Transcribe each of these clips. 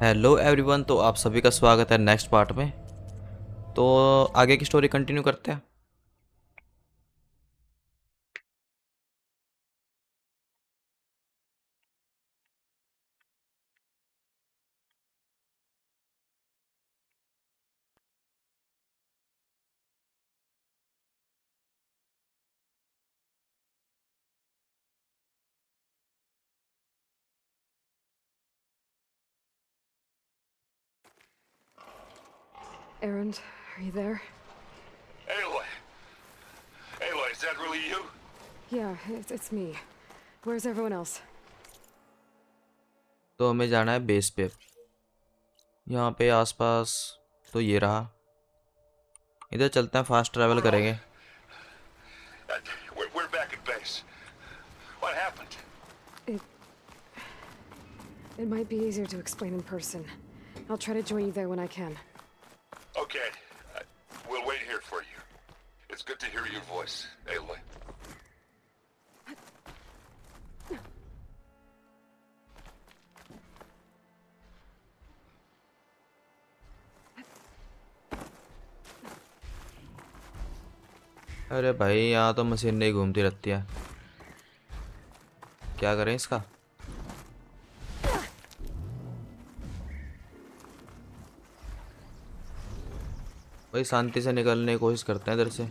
Hello everyone. तो आप सभी का स्वागत है नेक्स्ट पार्ट में। तो आगे की स्टोरी कंटिन्यू करते हैं। Aaron, are you there? Aloy! Aloy, is that really you? Yeah, it's me. Where's everyone else? तो हमें जाना है बेस पे। यहाँ पे आसपास तो ये रहा। इधर चलते हैं, फास्ट ट्रैवल We're on. करेंगे। We're back at base. What happened? It might be easier to explain in person. I'll try to join you there when I can. Okay. We'll wait here for you. It's good to hear your voice, Aloy. अरे भाई, यहाँ तो machine नहीं घूमती रहती है। क्या करें इसका? भाई शांति से निकलने की कोशिश करते हैं इधर से।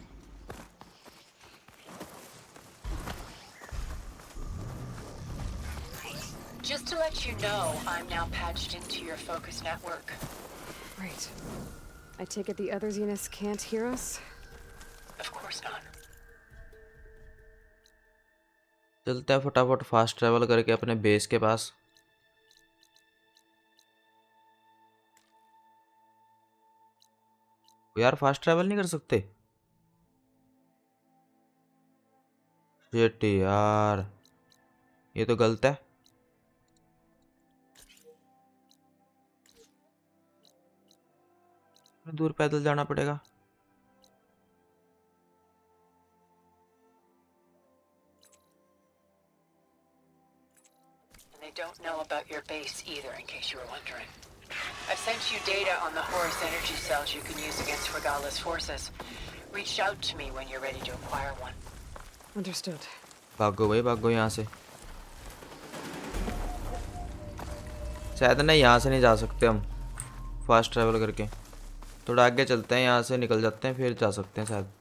Just to let you know, I'm now patched into your focus network. Right. I take it the other Zeniths can't hear us? Of course not. चलते हैं फटाफट फास्ट ट्रैवल करके अपने बेस के पास। यार फास्ट ट्रैवल नहीं कर सकते? शिट यार, ये तो गलत है। दूर पैदल जाना पड़ेगा। And they don't know about your base either, in case you were wondering. I've sent you data on the Horus energy cells you can use against Regala's forces. Reach out to me when you're ready to acquire one. Understood. भागो भाई भागो यहाँ से। शायद ना यहाँ से नहीं जा सकते हम फास्ट ट्रैवल करके। थोड़ा आगे चलते हैं, यहाँ से निकल जाते हैं फिर जा सकते हैं शायद।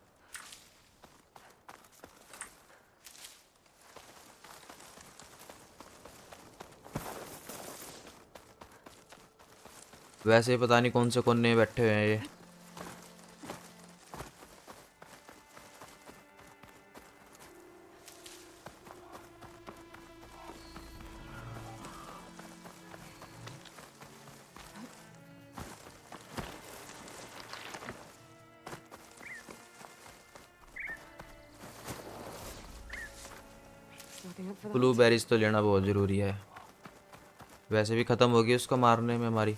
वैसे ही पता नहीं कौन से कोने में बैठे हुए हैं ये। Nothing up for that? Blueberries तो लेना बहुत ज़रूरी है। वैसे भी ख़त्म होगी उसको मारने में हमारी।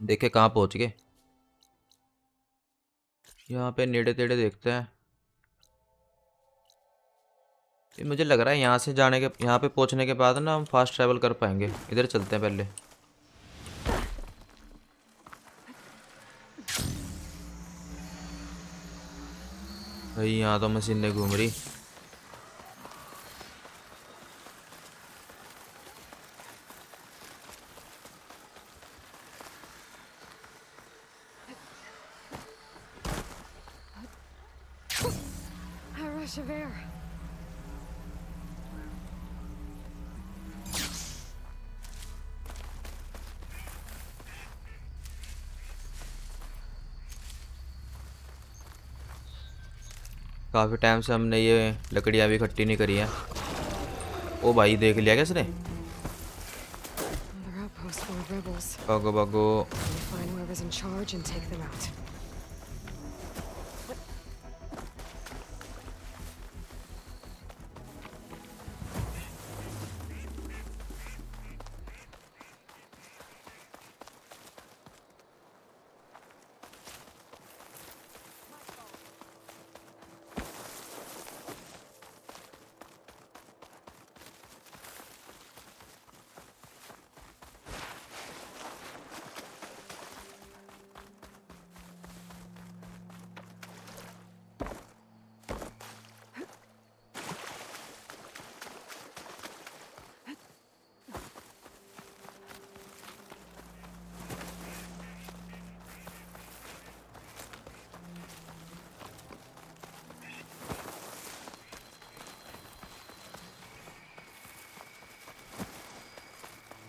देखे कहाँ पहुँच गए। यहाँ पे नेड़े तेड़े देखते हैं। ये मुझे लग रहा है यहाँ से जाने के, यहाँ पे पहुँचने के बाद ना हम फास्ट ट्रैवल कर पाएंगे। इधर चलते हैं पहले। भाई यहाँ तो मशीनें घूम रही। rush of air. काफ़ी टाइम से हमने ये लकड़ियाँ भी इकट्ठी नहीं करी हैं। ओ भाई देख लिया क्या इसने? Another outpost full of rebels. भागो भागो। We'll find whoever's in charge and take them out.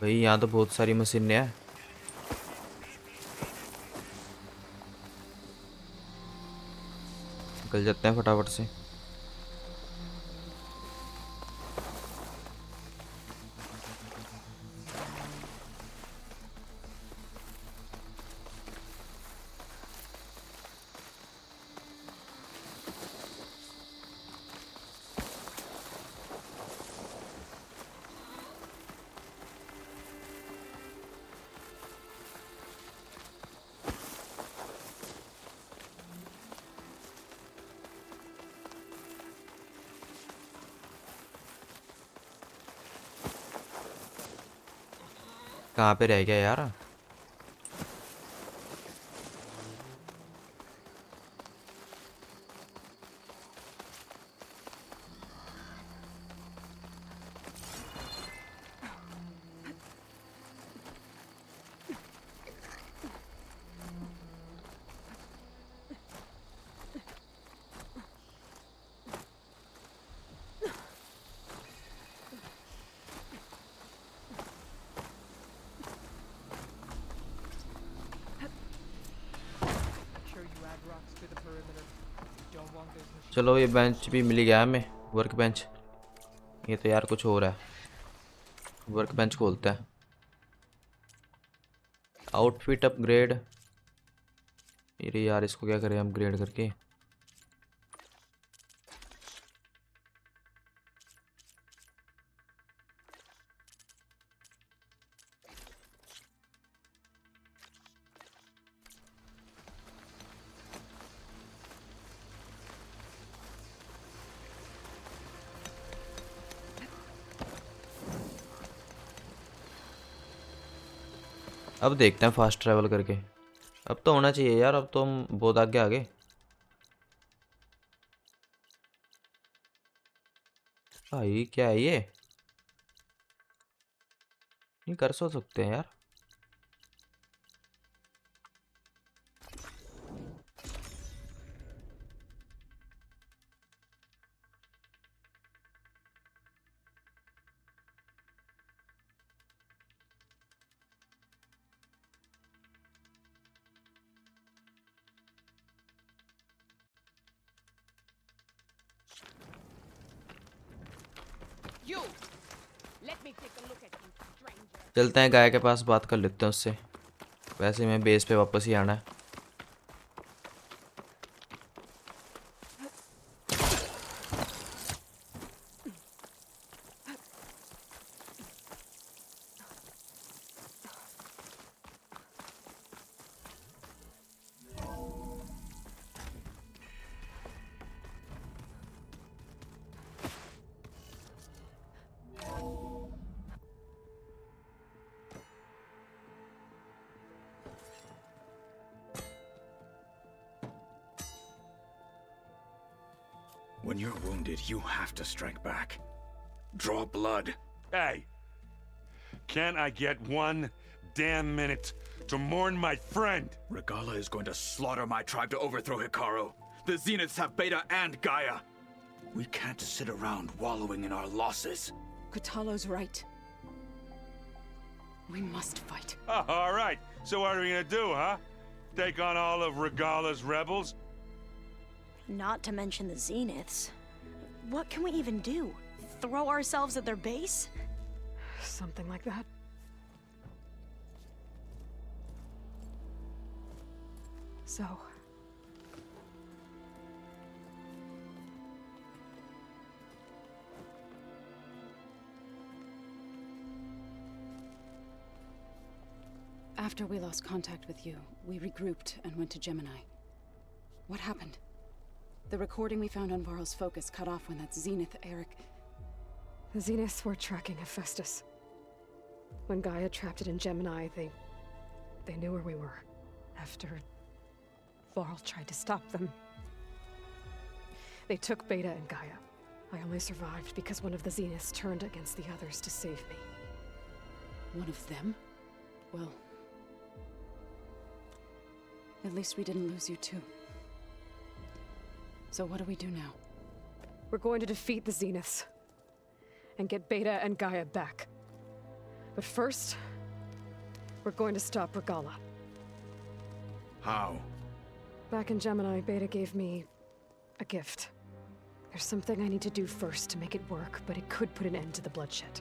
भाई यहाँ तो बहुत सारी मशीनें हैं। निकल जाते हैं फटाफट से। कहाँ पे रह गया यार? चलो ये बेंच भी मिल गया हमें, वर्क बेंच। ये तो यार कुछ हो रहा है। वर्क बेंच खोलते हैं। Outfit upgrade. अरे यार इसको क्या करें अपग्रेड करके? अब देखते हैं फास्ट ट्रैवल करके। अब तो होना चाहिए यार, अब तो हम बहुत आगे आ गए। भाई क्या है ये? नहीं कर सो सकते हैं यार। You! Let me take a look at you, stranger. चलते हैं गाय के पास, बात कर लेते हैं उससे। वैसे मैं बेस पे वापस ही आना है। When you're wounded, you have to strike back. Draw blood. Hey! Can't I get one damn minute to mourn my friend? Regala is going to slaughter my tribe to overthrow Hikaru. The Zeniths have Beta and Gaia. We can't sit around wallowing in our losses. Kutalo's right. We must fight. Oh, all right. So what are we gonna do, huh? Take on all of Regala's rebels? Not to mention the Zeniths. What can we even do? Throw ourselves at their base? Something like that. So... After we lost contact with you, we regrouped and went to Gemini. What happened? The recording we found on Varl's focus cut off when that Zenith Eric... The Zeniths were tracking Hephaestus. When Gaia trapped it in Gemini, they knew where we were. After Varl tried to stop them. They took Beta and Gaia. I only survived because one of the Zeniths turned against the others to save me. One of them? Well... at least we didn't lose you too. So what do we do now? We're going to defeat the Zeniths. And get Beta and Gaia back. But first, we're going to stop Regala. How? Back in Gemini, Beta gave me a gift. There's something I need to do first to make it work, but it could put an end to the bloodshed.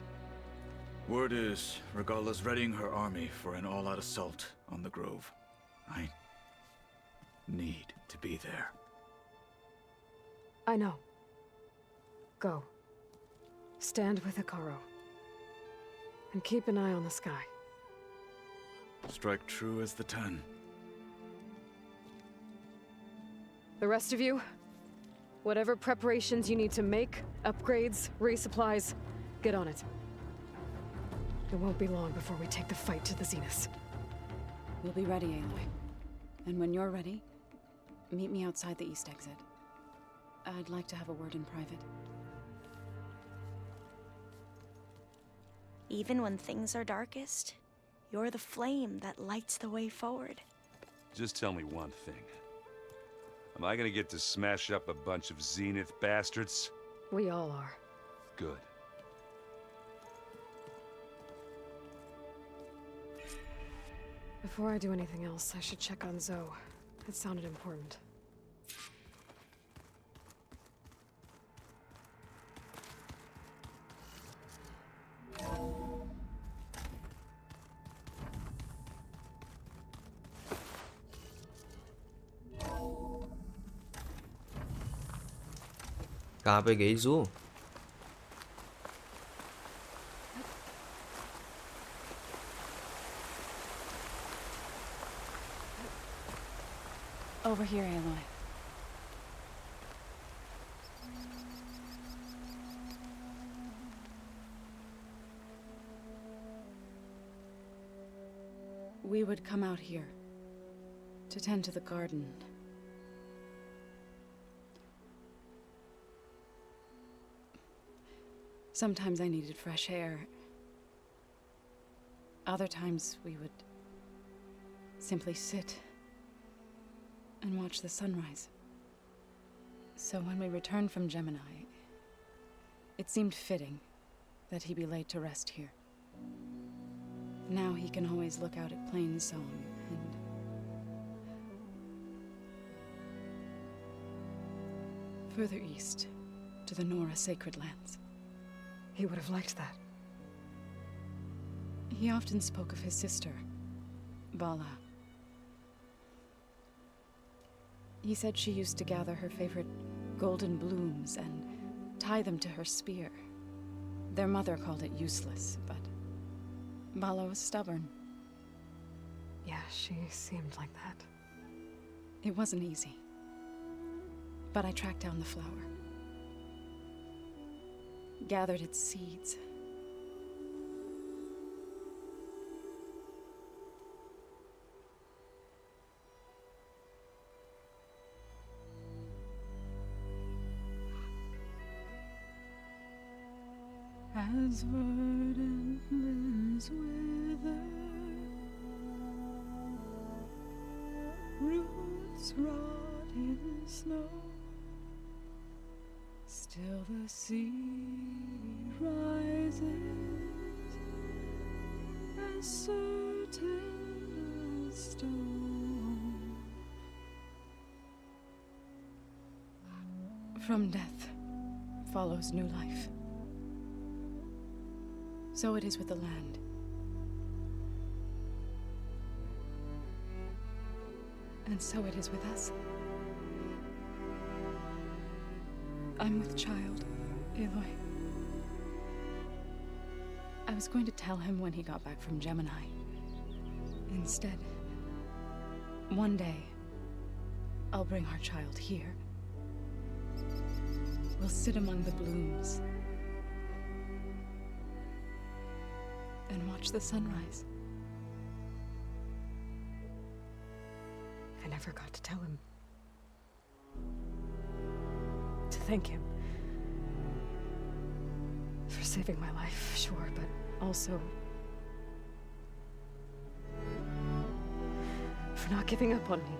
Word is, Regala's readying her army for an all-out assault on the Grove. I need to be there. I know. Go. Stand with Ikaro. And keep an eye on the sky. Strike true as the 10. The rest of you, whatever preparations you need to make, upgrades, resupplies, get on it. It won't be long before we take the fight to the Zeniths. We'll be ready, Aloy. And when you're ready, meet me outside the east exit. I'd like to have a word in private. Even when things are darkest, you're the flame that lights the way forward. Just tell me one thing. Am I gonna get to smash up a bunch of Zenith bastards? We all are. Good. Before I do anything else, I should check on Zoe. It sounded important. कहाँ पे गई जू? Over here, Aloy. We would come out here to tend to the garden. Sometimes I needed fresh air. Other times we would simply sit and watch the sunrise. So when we returned from Gemini, it seemed fitting that he be laid to rest here. Now he can always look out at Plainsong and... further east, to the Nora Sacred Lands. He would have liked that. He often spoke of his sister, Bala. He said she used to gather her favorite golden blooms and tie them to her spear. Their mother called it useless, but Bala was stubborn. Yeah, she seemed like that. It wasn't easy. But I tracked down the flower. Gathered its seeds. As verdant limbs wither, roots rot in snow, till the sea rises as certain as stone. From death follows new life. So it is with the land. And so it is with us. I'm with child, Aloy. I was going to tell him when he got back from Gemini. Instead, one day, I'll bring our child here. We'll sit among the blooms and watch the sunrise. I never got to tell him. To thank him. For saving my life, sure, but also for not giving up on me.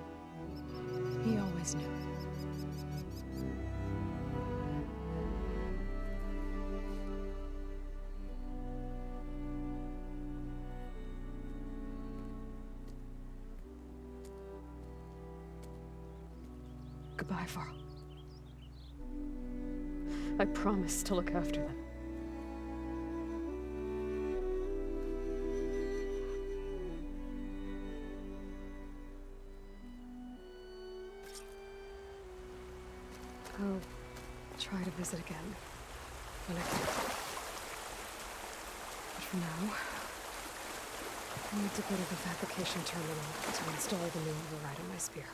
He always knew. Goodbye, Varl. I promise to look after them. I'll try to visit again when I can. But for now, I need to go to the fabrication terminal to install the new override on my spear.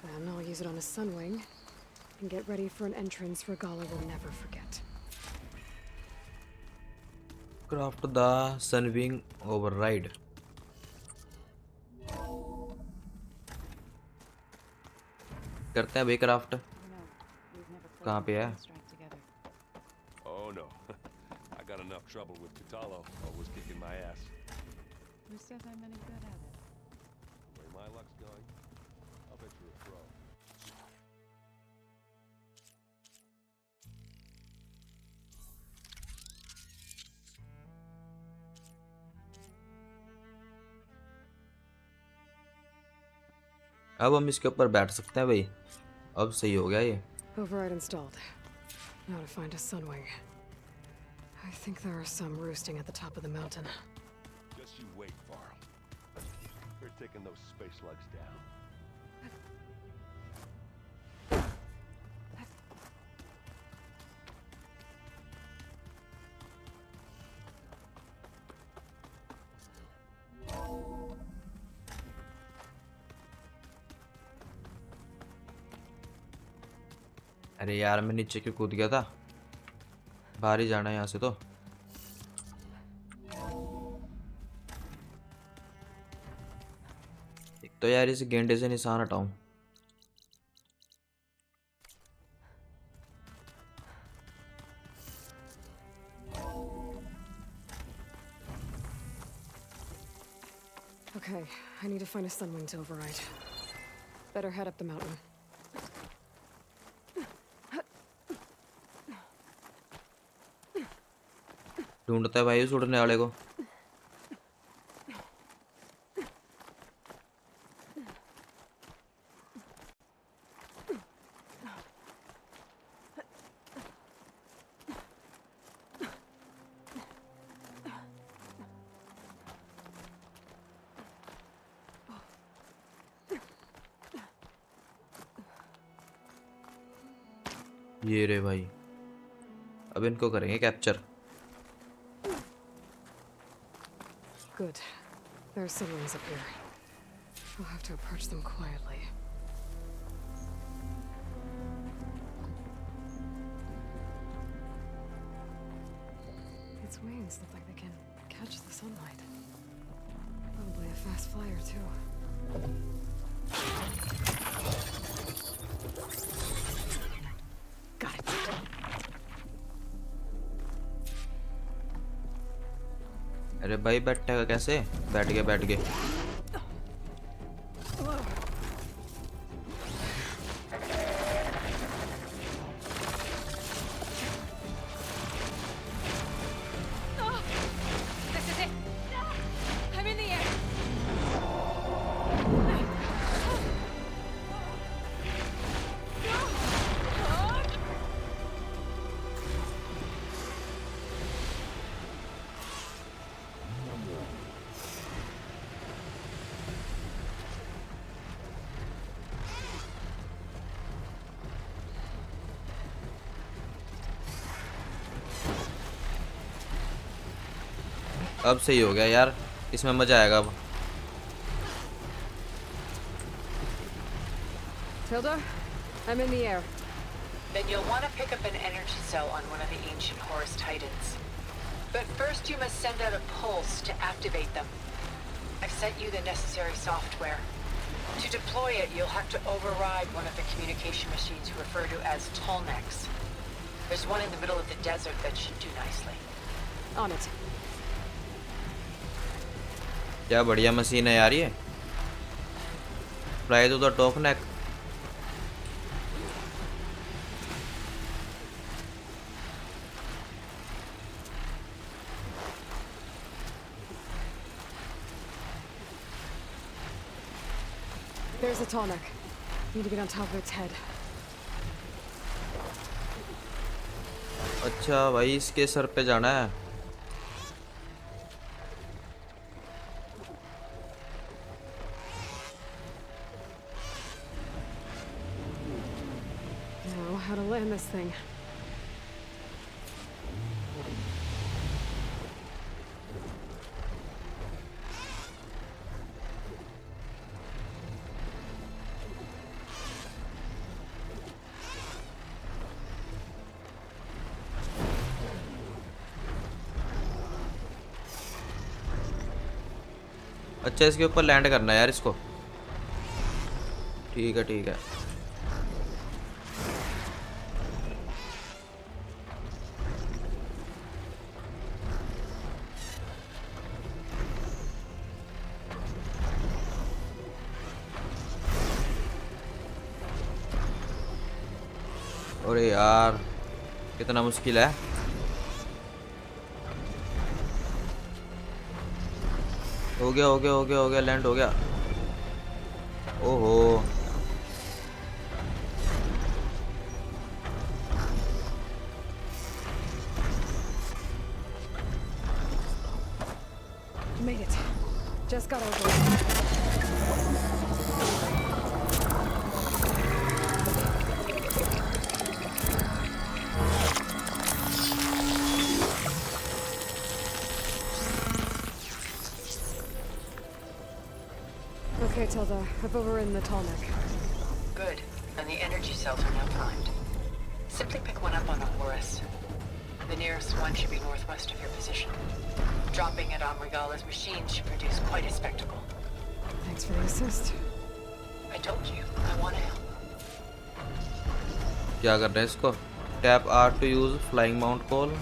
Then I'll use it on a sunwing and get ready for an entrance Regala will never forget. Craft the Sunwing override. करते हैं भाई craft कहाँ पे है? Oh no. I got enough trouble with Vitalo, always kicking my ass. Who says I'm any good at it? Where my luck's going, I'll bet you're a pro. अब हम इसके ऊपर बैठ सकते हैं भाई. अब सही हो गया ये. Override installed. Now to find a sunwing. I think there are some roosting at the top of the mountain. Just you wait, Varl. We're taking those space slugs down. अरे यार मैं नीचे क्यों कूद गया था. बाहर ही जाना है यहाँ से तो. एक तो यार इस गेंडे से निशान हटाऊं. Okay, I need to find a sunwing to override. Better head up the mountain. ढूंढता है भाई उस उड़ने वाले को. ये रे भाई. अब इनको करेंगे capture. Good. There are sunwings up here. We'll have to approach them quietly. Its wings look like they can catch the sunlight. Probably a fast flyer, too. Got it. अरे भाई बैठेगा कैसे? बैठ गए बैठ गए. अब सही हो गया यार, इसमें मजा आएगा अब। Tilda, I'm in the air. Then you'll want to pick up an energy cell on one of the ancient Horus Titans. But first you must send out a pulse to activate them. I've sent you the necessary software. To deploy it, you'll have to override one of the communication machines referred to as Tolnecs. There's one in the middle of the desert that should do nicely. On it. क्या बढ़िया machine है यार ये। Fly to the टॉकनेक। There's a tonic. Need to get on top of its head. अच्छा भाई, इसके sir पे जाना है। Now, how to land this thing? अच्छा, इसके ऊपर लैंड करना है यार इसको। ठीक है ठीक है। अरे यार कितना मुश्किल है। हो गया हो गया हो गया हो गया, लैंड हो गया। ओहो, Made it. Just got over it. Okay, Tilda. I've overridden the Tallneck. Good. And the energy cells are now primed. Simply pick one up on the Horus. The nearest one should be northwest of your position. Dropping it on Regala's machine should produce quite a spectacle. Thanks for the assist. I told you, I want to help. क्या करना है इसको? Tap are to use flying mount call.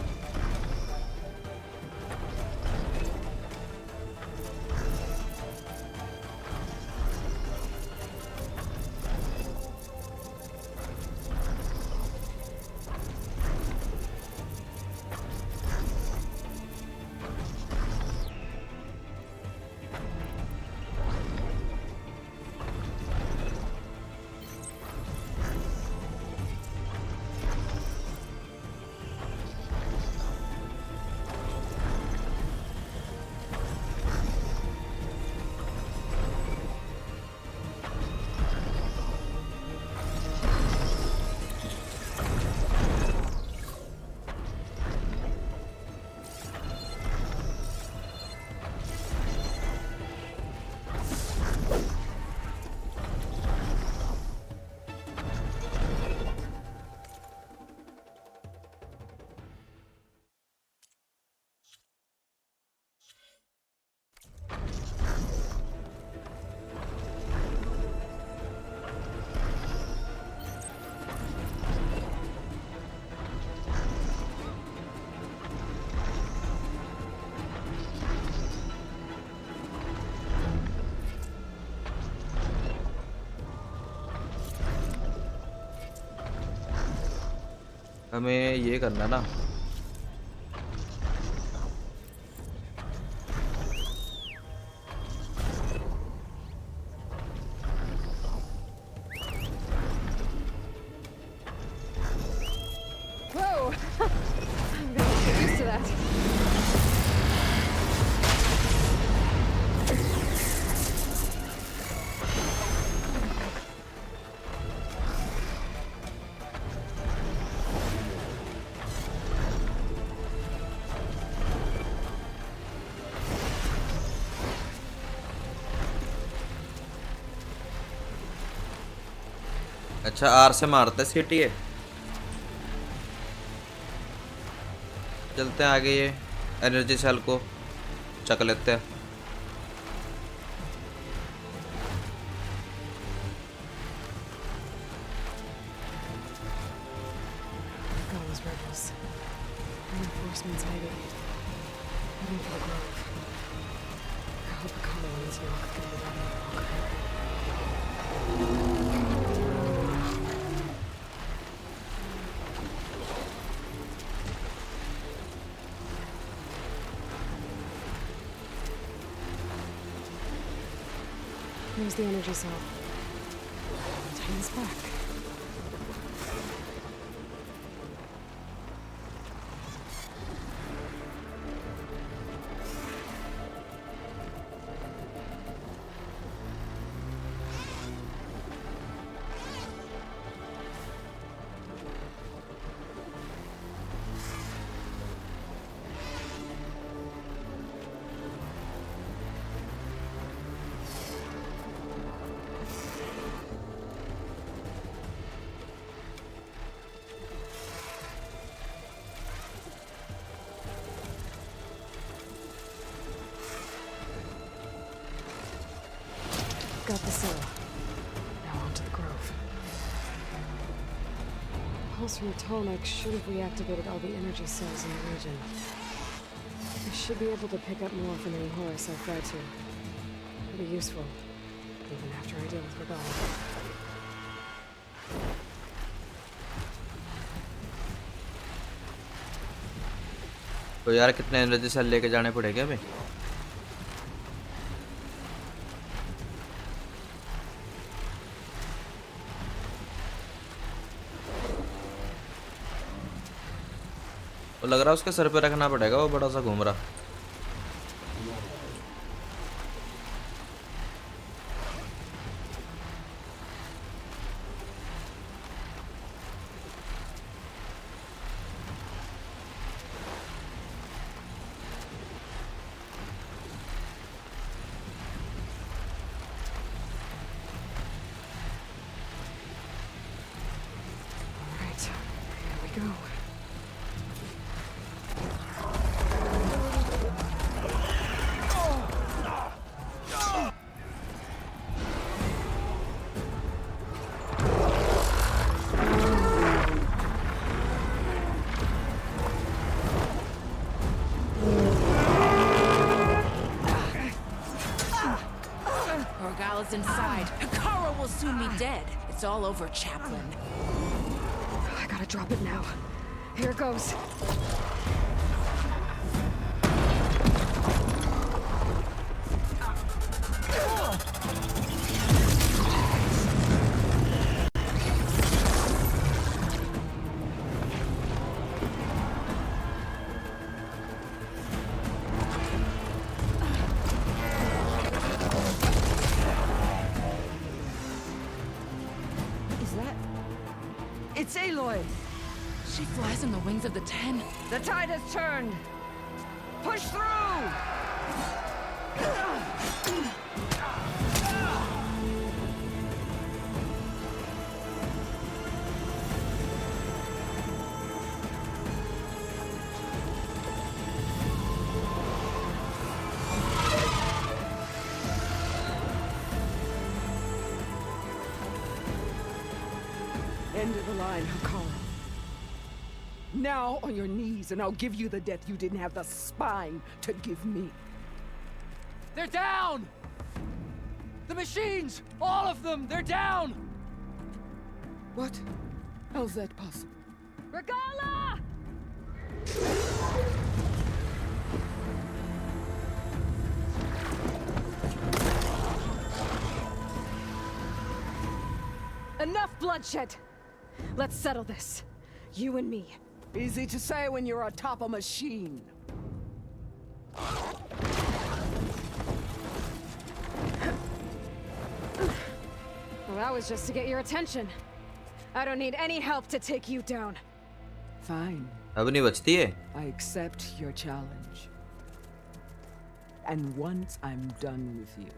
हमें ये करना ना। Whoa! I'm gonna get used to that. अच्छा are से मारता है सीटी है। चलते हैं आगे, ये एनर्जी सेल को चक लेते हैं। Those rebels. Reinforcements hiding. Heading for the grove. I hope Akala and his yacht can be running longer. Here's the energy cell. Time's back. Got the cell. Now on to the grove. Pulse from Tomek should have reactivated all the energy cells in the region. I should be able to pick up more from any horse I fly to. It'll be useful, even after I deal with Regala. तो यार कितने energy cell लेके जाने पड़ेंगे हमें? वो लग रहा है उसके सर पे रखना पड़ेगा, वो बड़ा सा घूम रहा। All right, here we go. Orgala's inside. Hikara will soon be dead. It's all over, Chaplain. I gotta drop it now. Here goes. It's Aloy! She flies on the wings of the Ten. The tide has turned! Push through! End of the line, Hikara. Now on your knees, and I'll give you the death you didn't have the spine to give me. They're down! The machines! All of them! They're down! What? How's that possible? Regala! Enough bloodshed! Let's settle this. You and me. Easy to say when you're atop a machine. Well, that was just to get your attention. I don't need any help to take you down. Fine. अब नहीं बचती है। I accept your challenge. And once I'm done with you,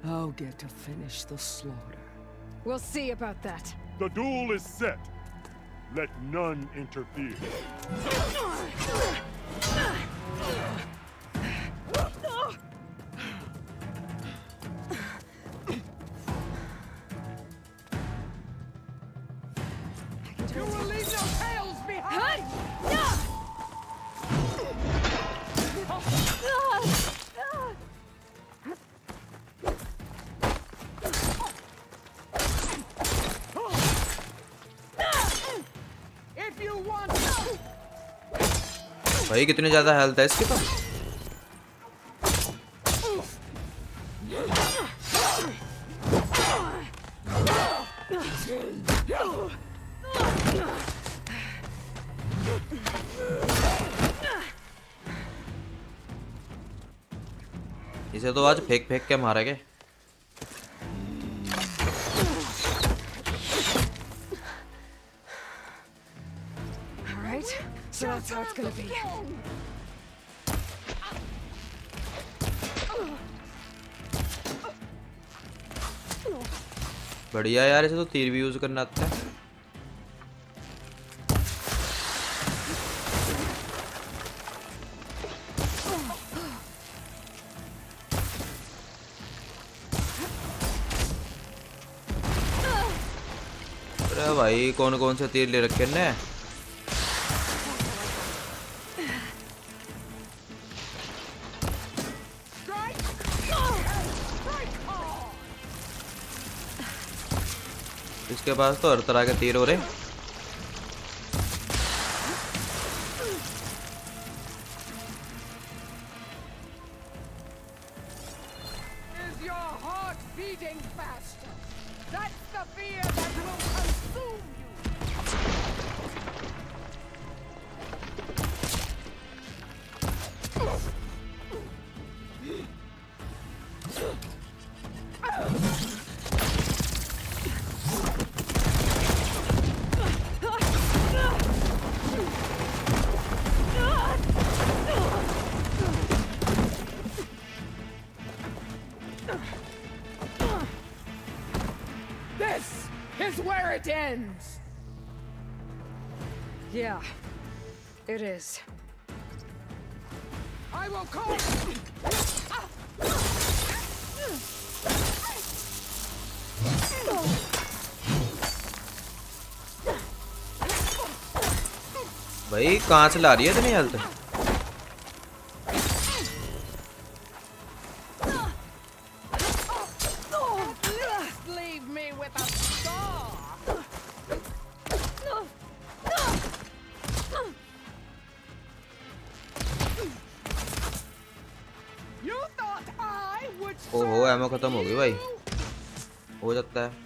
I'll get to finish the slaughter. We'll see about that. The duel is set. Let none interfere. You will leave no tails behind! If you want भाई कितनी ज्यादा health है इसके पास। इसे तो आज फेंक फेंक के मारेंगे। All right, so that's how it's gonna be. बढ़िया यार, इसे तो तीर भी यूज करना आता है। अरे भाई कौन कौन से तीर ले रखे ने। इसके पास तो हर तरह के तीर हो रहे। Is your heart beating faster? That's the fear that will consume you! This is where it ends! Yeah, it is. I will call... भाई कहाँ से ला रही है इतनी health. Leave me with a scar! You thought I would ओहो ammo खत्म हो गई भाई। हो सकता है।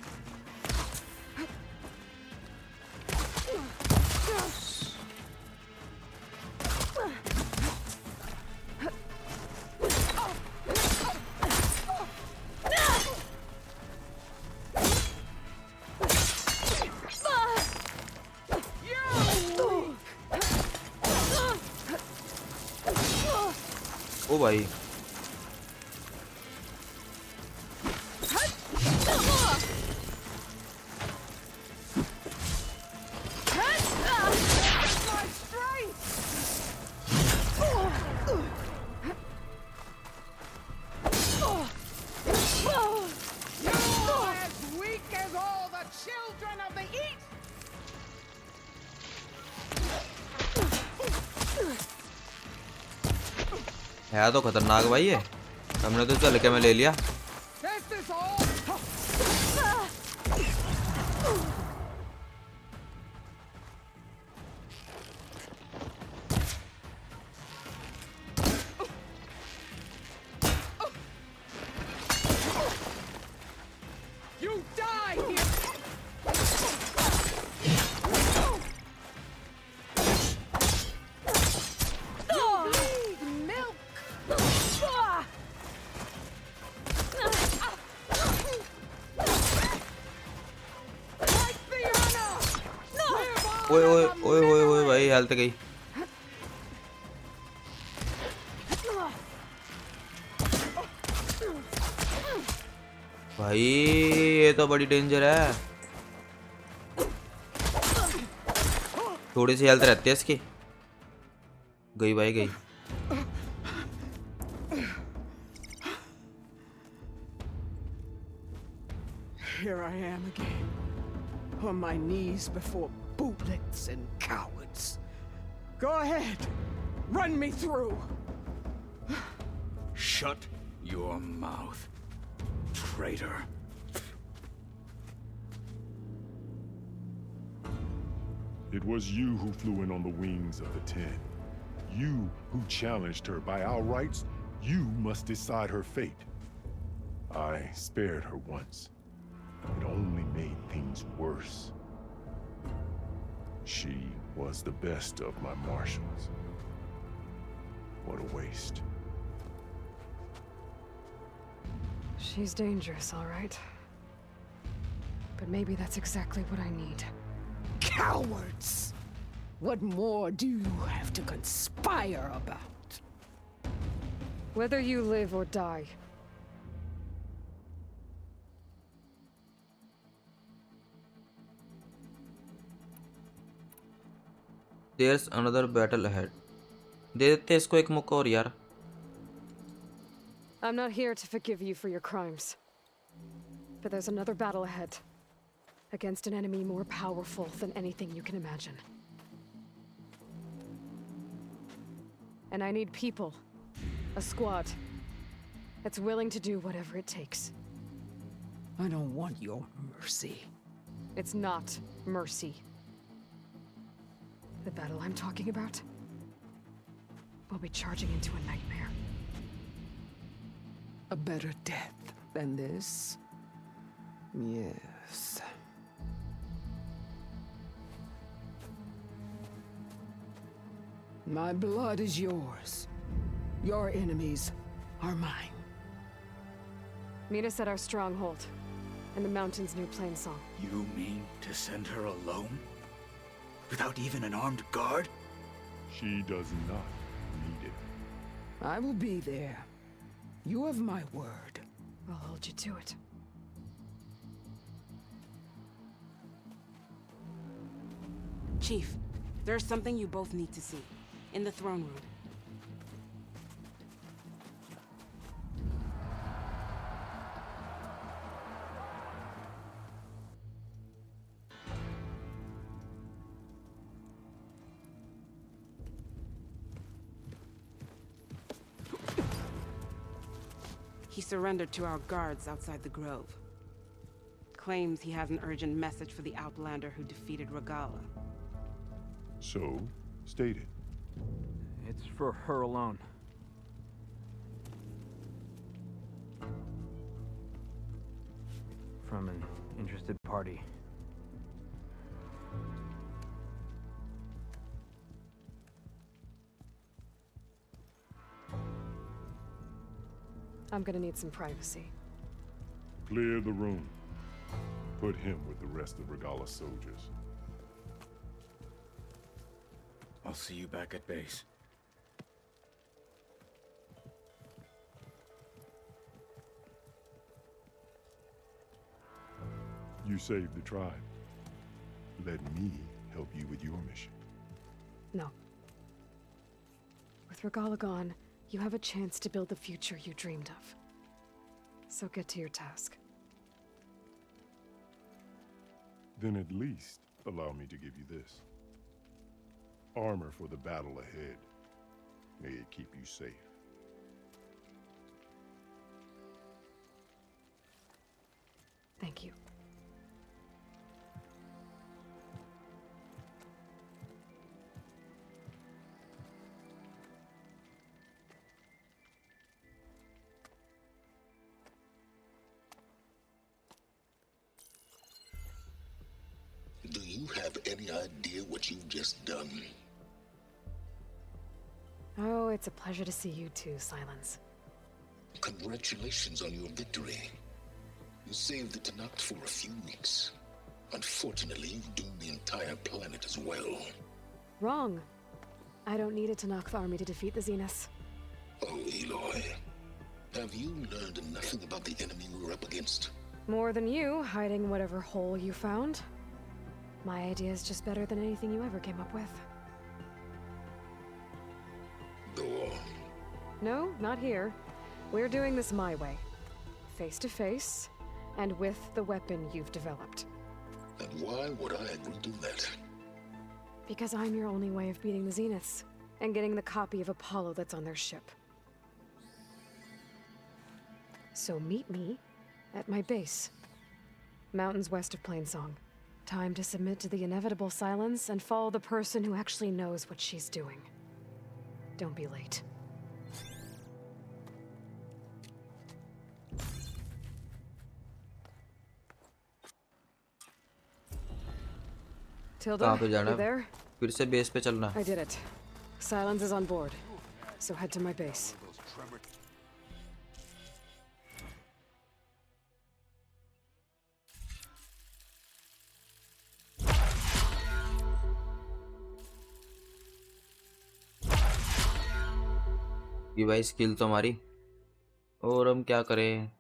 ओ भाई my strength! You're as weak as all the children of the East! है तो खतरनाक भाई ये। हमने तो चल के में ले लिया। This is all... You die here! You need milk! Like Fiona! Live on ओए ओए as a ओए ओए ओए memory! भाई हेल्थ गई। भाई ये तो बड़ी डेंजर है। थोड़ी सी हेल्थ रहती है इसकी। गई भाई गई। Here I am again, on my knees before bootlets and cowards. Go ahead, run me through. Shut your mouth, traitor. It was you who flew in on the wings of the Ten. You who challenged her. By our rights, you must decide her fate. I spared her once. It only made things worse. She was the best of my marshals. What a waste. She's dangerous, all right. But maybe that's exactly what I need. Cowards! What more do you have to conspire about? Whether you live or die. There's another battle ahead. दे देते इसको एक मौका और यार। I'm not here to forgive you for your crimes. But there's another battle ahead. Against an enemy more powerful than anything you can imagine. And I need people. A squad. That's willing to do whatever it takes. I don't want your mercy. It's not mercy. The battle I'm talking about will be charging into a nightmare. A better death than this? Yes. My blood is yours. Your enemies are mine. Meet us at our stronghold, in the mountain's new plain song. You mean to send her alone? Without even an armed guard? She does not need it. I will be there. You have my word. I'll hold you to it. Chief, there's something you both need to see. In the throne room. He surrendered to our guards outside the grove. Claims he has an urgent message for the Outlander who defeated Regalla. So, state it. It's for her alone. From an interested party. I'm gonna need some privacy. Clear the room. Put him with the rest of Regalla's soldiers. I'll see you back at base. You saved the tribe. Let me help you with your mission. No. With Regalla gone, you have a chance to build the future you dreamed of. So get to your task. Then at least allow me to give you this. Armor for the battle ahead. May it keep you safe. Thank you. Do you have any idea what you've just done? Oh, it's a pleasure to see you too, Silence. Congratulations on your victory. You saved the Tanakh for a few weeks. Unfortunately, you've doomed the entire planet as well. Wrong. I don't need a Tanakh army to defeat the Zeniths. Oh, Eloy. Have you learned nothing about the enemy we're up against? More than you, hiding whatever hole you found. My idea is just better than anything you ever came up with. Go on. No, not here. We're doing this my way. Face to face, and with the weapon you've developed. And why would I agree to that? Because I'm your only way of beating the Zeniths, and getting the copy of Apollo that's on their ship. So meet me at my base. Mountains west of Plainsong. Time to submit to the inevitable silence and follow the person who actually knows what she's doing. Don't be late. Tilda, कहाँ पे जाना you है? there? फिर से base पे चलना है। I did it. Silence is on board, so head to my base. ये भाई स्किल तो हमारी, और हम क्या करें?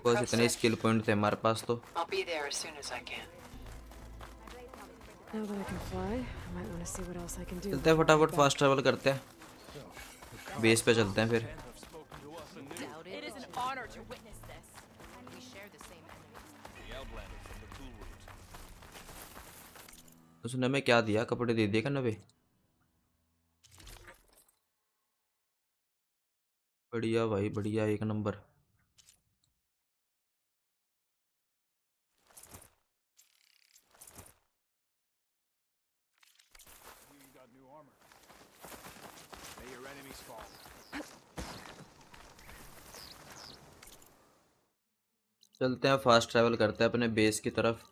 बस इतने स्किल पॉइंट थे हमारे पास तो। I'll be there as soon as I can. Now that I can fly, I might want to see what else I can do. चलते हैं फटाफट, फास्ट ट्रैवल करते हैं, बेस पे चलते हैं फिर। It is an honor to witness this. We share the same enemies. The Outlander from the Cool Route. उसने हमें क्या दिया? कपड़े दे दिए क्या नवे? बढ़िया भाई बढ़िया, एक नंबर। चलते हैं, फास्ट ट्रैवल करते हैं अपने बेस की तरफ।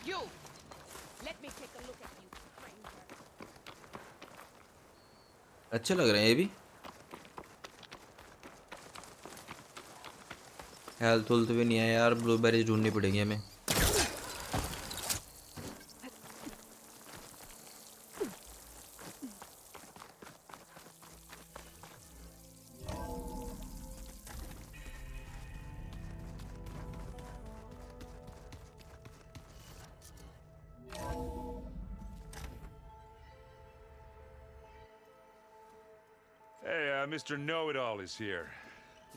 You! Let me take a look at you, stranger. अच्छे लग रहे हैं ये भी। हेल्थ हुल्थ भी नहीं है यार, ब्लूबेरीज ढूंढनी पड़ेगी हमें। Hey, Mr. Know-It-All is here.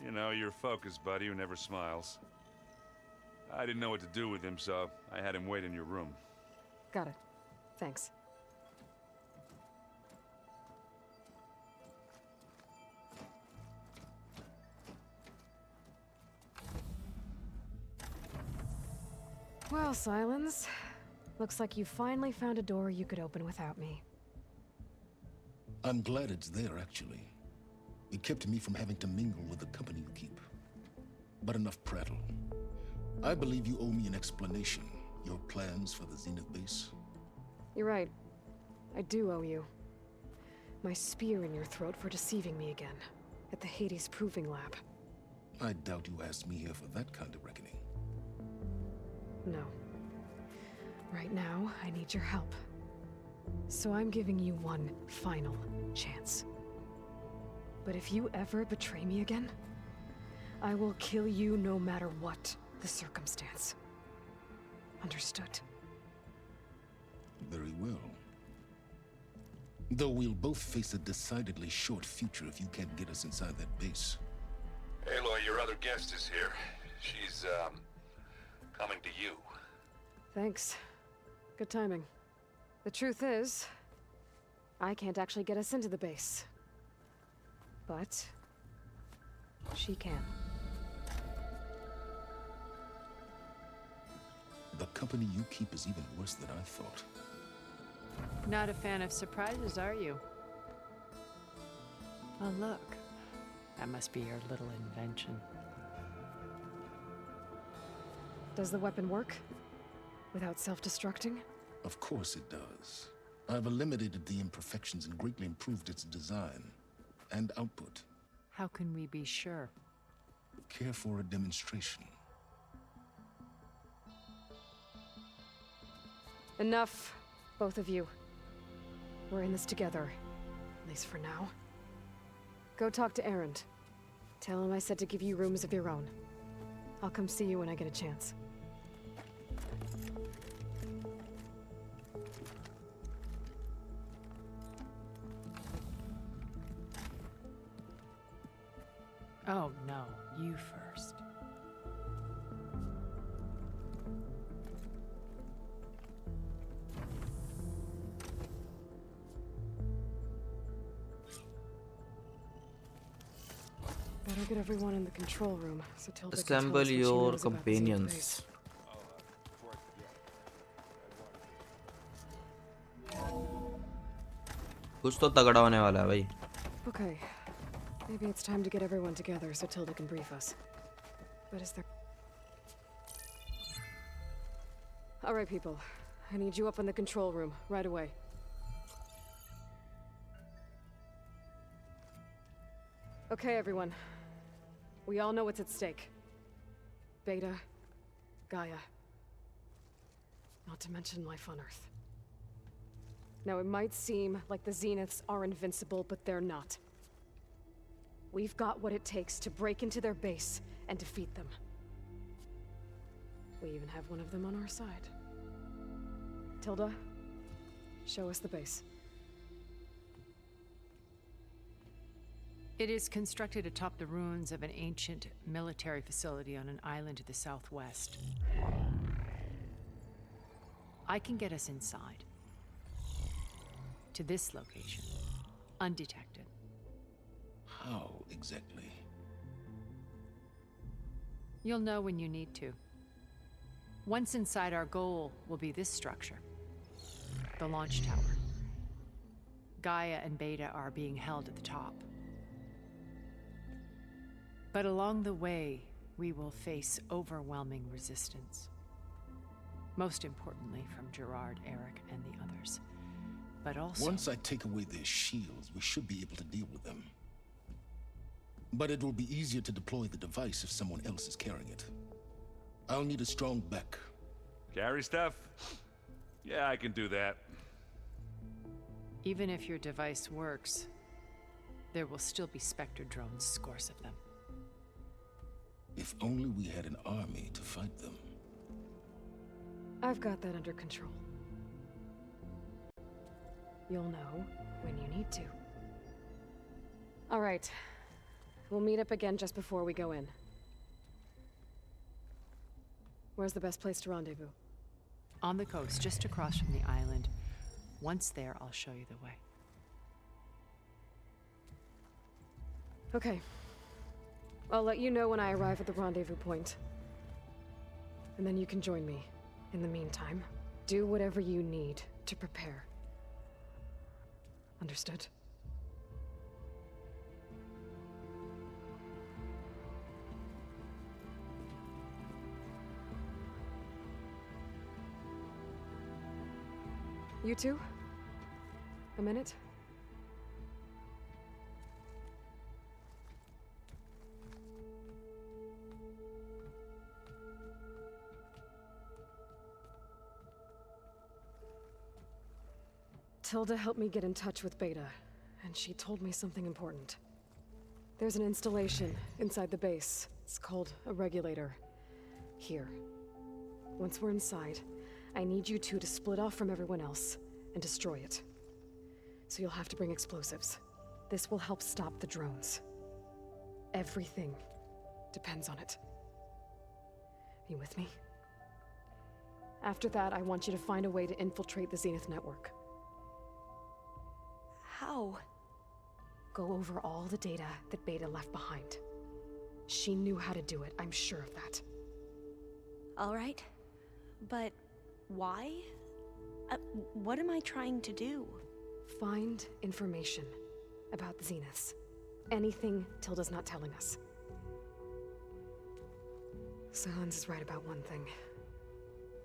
You know, your focus buddy who never smiles. I didn't know what to do with him, so I had him wait in your room. Got it. Thanks. Well, Silence. Looks like you finally found a door you could open without me. I'm glad it's there, actually. It kept me from having to mingle with the company you keep. But enough prattle. I believe you owe me an explanation. Your plans for the Zenith base? You're right. I do owe you. My spear in your throat for deceiving me again. At the Hades Proving Lab. I doubt you asked me here for that kind of reckoning. No. Right now, I need your help. So I'm giving you one final chance. But if you ever betray me again, I will kill you no matter what the circumstance. Understood? Very well. Though we'll both face a decidedly short future if you can't get us inside that base. Aloy, your other guest is here. She's, coming to you. Thanks. Good timing. The truth is, I can't actually get us into the base. But she can. The company you keep is even worse than I thought. Not a fan of surprises, are you? Oh, look. That must be your little invention. Does the weapon work? Without self-destructing? Of course it does. I've eliminated the imperfections and greatly improved its design and output. How can we be sure? Care for a demonstration? Enough, both of you. We're in this together, at least for now. Go talk to Erend. Tell him I said to give you rooms of your own. I'll come see you when I get a chance. Oh, no. You first. Better get everyone in the control room, so Tilda can tell us Assemble what she your knows about the Zenith companions. base. कुछ तो तगड़ा होने वाला है भाई. Okay. Maybe it's time to get everyone together so Tilda can brief us. But is there... Alright, people. I need you up in the control room, right away. Okay, everyone. We all know what's at stake. Beta, Gaia. Not to mention life on Earth. Now, it might seem like the Zeniths are invincible, but they're not. We've got what it takes to break into their base and defeat them. We even have one of them on our side. Tilda, show us the base. It is constructed atop the ruins of an ancient military facility on an island to the southwest. I can get us inside. To this location. Undetected. How exactly? You'll know when you need to. Once inside, our goal will be this structure. The launch tower. Gaia and Beta are being held at the top. But along the way, we will face overwhelming resistance. Most importantly from Gerard, Eric, and the others. But also... Once I take away their shields, we should be able to deal with them. But it will be easier to deploy the device if someone else is carrying it. I'll need a strong back. Carry stuff? Yeah, I can do that. Even if your device works, there will still be Spectre drones, scores of them. If only we had an army to fight them. I've got that under control. You'll know when you need to. All right. We'll meet up again just before we go in. Where's the best place to rendezvous? On the coast, just across from the island. Once there, I'll show you the way. Okay. I'll let you know when I arrive at the rendezvous point. And then you can join me. In the meantime, do whatever you need to prepare. Understood? You two? A minute? Tilda helped me get in touch with Beta, and she told me something important. There's an installation inside the base. It's called a regulator. Here. Once we're inside, I need you two to split off from everyone else and destroy it. So you'll have to bring explosives. This will help stop the drones. Everything depends on it. Are you with me? After that, I want you to find a way to infiltrate the Zenith network. How? Go over all the data that Beta left behind. She knew how to do it, I'm sure of that. All right. But why? What am I trying to do? Find information about the Zeniths. anything Tilda's not telling us. Silence is right about one thing.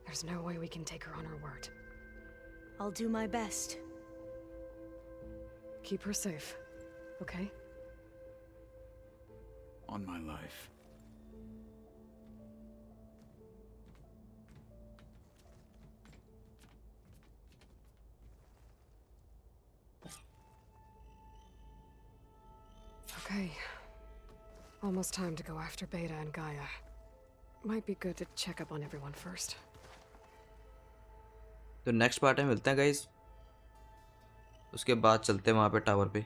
There's no way we can take her on her word. I'll do my best. Keep her safe, okay? On my life. Okay. Almost time to go after Beta and Gaia. Might be good to check up on everyone first. तो next part में मिलते हैं guys, उसके बाद चलते हैं वहाँ पे टावर पे।